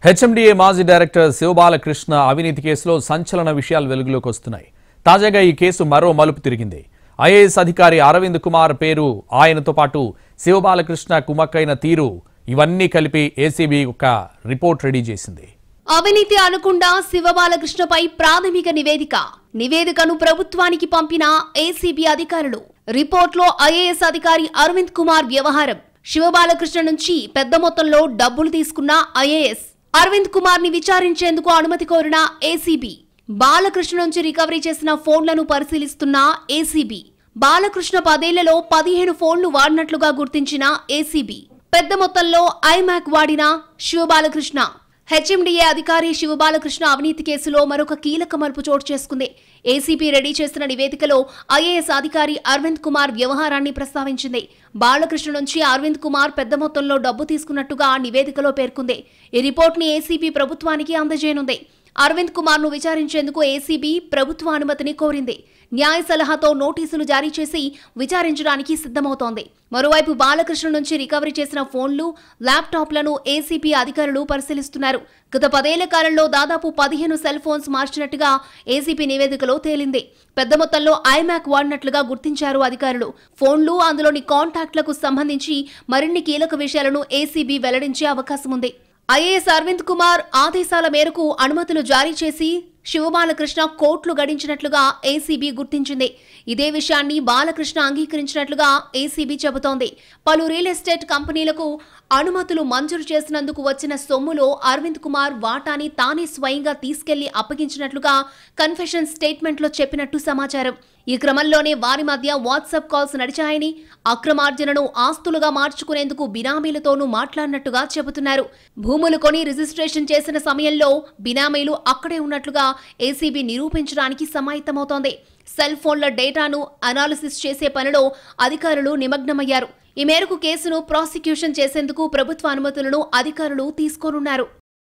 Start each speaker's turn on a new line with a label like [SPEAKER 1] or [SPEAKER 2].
[SPEAKER 1] HMDA మాజీ director Shiva Balakrishna అవినీతి కేసులో సంచలన విషయాలు వెలుగులోకి వస్తున్నాయి. తాజాగా ఈ కేసు మరో మలుపు తిరిగింది. ఐఏఎస్ అధికారి అరవింద్ కుమార్ పేరు, ఆయనతో పాటు శివబాలకృష్ణ కుమ్మక్కైన తీరు, ఇవన్నీ కలిపి ఏసీబీ ఒక రిపోర్ట్ రెడీ చేసింది.
[SPEAKER 2] అవినీతి అనుకుండా శివబాలకృష్ణపై ప్రాథమిక నివేదికను ప్రభుత్వానికి పంపిన ఏసీబీ అధికారులు. రిపోర్ట్లో ఐఏఎస్ అధికారి అరవింద్ కుమార్ వ్యవహారం, శివబాలకృష్ణ నుంచి పెద్ద మొత్తంలో డబ్బులు తీసుకున్న ఐఏఎస్, అరవింద్ కుమార్ ని విచారించేందుకు అనుమతి కోరిన ఏసీబీ, బాలకృష్ణ నుంచి రికవరీ చేసిన ఫోన్లను పరిశీలిస్తున్న ఏసీబీ, బాలకృష్ణ 10 ఏళ్లలో 15 ఫోన్లు వాడినట్లుగా గుర్తించిన ఏసీబీ, పెద్ద మొత్తంలో ఐమాక్ వాడిన శివబాలకృష్ణ. హెచ్ఎండిఏ అధికారి శివబాలకృష్ణ అవినీతి కేసులో మరొక కీలక మలుపు చోటు చేసుకుంది. ఏసీబీ రెడీ చేసిన నివేదికలో ఐఏఎస్ అధికారి అరవింద్ కుమార్ వ్యవహారాన్ని ప్రస్తావించింది. బాలకృష్ణ నుంచి అరవింద్ కుమార్ పెద్ద మొత్తంలో డబ్బు తీసుకున్నట్టుగా నివేదికలో పేర్కొంది. ఈ రిపోర్ట్ని ఏసీబీ ప్రభుత్వానికి అందజేయనుంది. అరవింద్ కుమార్ ను విచారించేందుకు ఏసీబీ ప్రభుత్వ అనుమతిని కోరింది. న్యాయ సలహాతో నోటీసులు జారీ చేసి విచారించడానికి సిద్ధమవుతోంది. మరోవైపు బాలకృష్ణ నుంచి రికవరీ చేసిన ఫోన్లు, ల్యాప్టాప్లను ఏసీబీ అధికారులు పరిశీలిస్తున్నారు. గత 10 ఏళ్ల కాలంలో దాదాపు 15 సెల్ ఫోన్స్ మార్చినట్టుగా ఏసీబీ నివేదికలో తేలింది. పెద్ద మొత్తంలో ఐమాక్ వాడినట్లుగా గుర్తించారు అధికారులు. ఫోన్లు, అందులోని కాంటాక్ట్లకు సంబంధించి మరిన్ని కీలక విషయాలను ఏసీబీ వెల్లడించే అవకాశం ఉంది. ఐఏఎస్ అరవింద్ కుమార్ ఆదేశాల మేరకు అనుమతులు జారీ చేసి శివబాలకృష్ణ కోట్లు గడించినట్లుగా ఏసీబీ గుర్తించింది. ఇదే విషయాన్ని బాలకృష్ణ అంగీకరించినట్లుగా ఏసీబీ చెబుతోంది. పలు రియల్ ఎస్టేట్ కంపెనీలకు అనుమతులు మంజూరు చేసినందుకు వచ్చిన సొమ్ములో అరవింద్ కుమార్ వాటాని తానే స్వయంగా తీసుకెళ్లి అప్పగించినట్లుగా కన్ఫెషన్ స్టేట్మెంట్లో చెప్పినట్టు సమాచారం. ఈ క్రమంలోనే వారి మధ్య వాట్సాప్ కాల్స్ నడిచాయని, అక్రమార్జనను ఆస్తులుగా మార్చుకునేందుకు బినామీలతోనూ మాట్లాడినట్టుగా చెబుతున్నారు. భూములు కొని రిజిస్ట్రేషన్ చేసిన సమయంలో బినామీలు అక్కడే ఉన్నట్లుగా ఏసీబీ నిరూపించడానికి సమాయత్తమవుతోంది. సెల్ ఫోన్ల డేటాను అనాలిసిస్ చేసే పనిలో అధికారులు నిమగ్నమయ్యారు. ఈ మేరకు కేసును ప్రాసిక్యూషన్ చేసేందుకు ప్రభుత్వ అనుమతులను అధికారులు తీసుకోనున్నారు.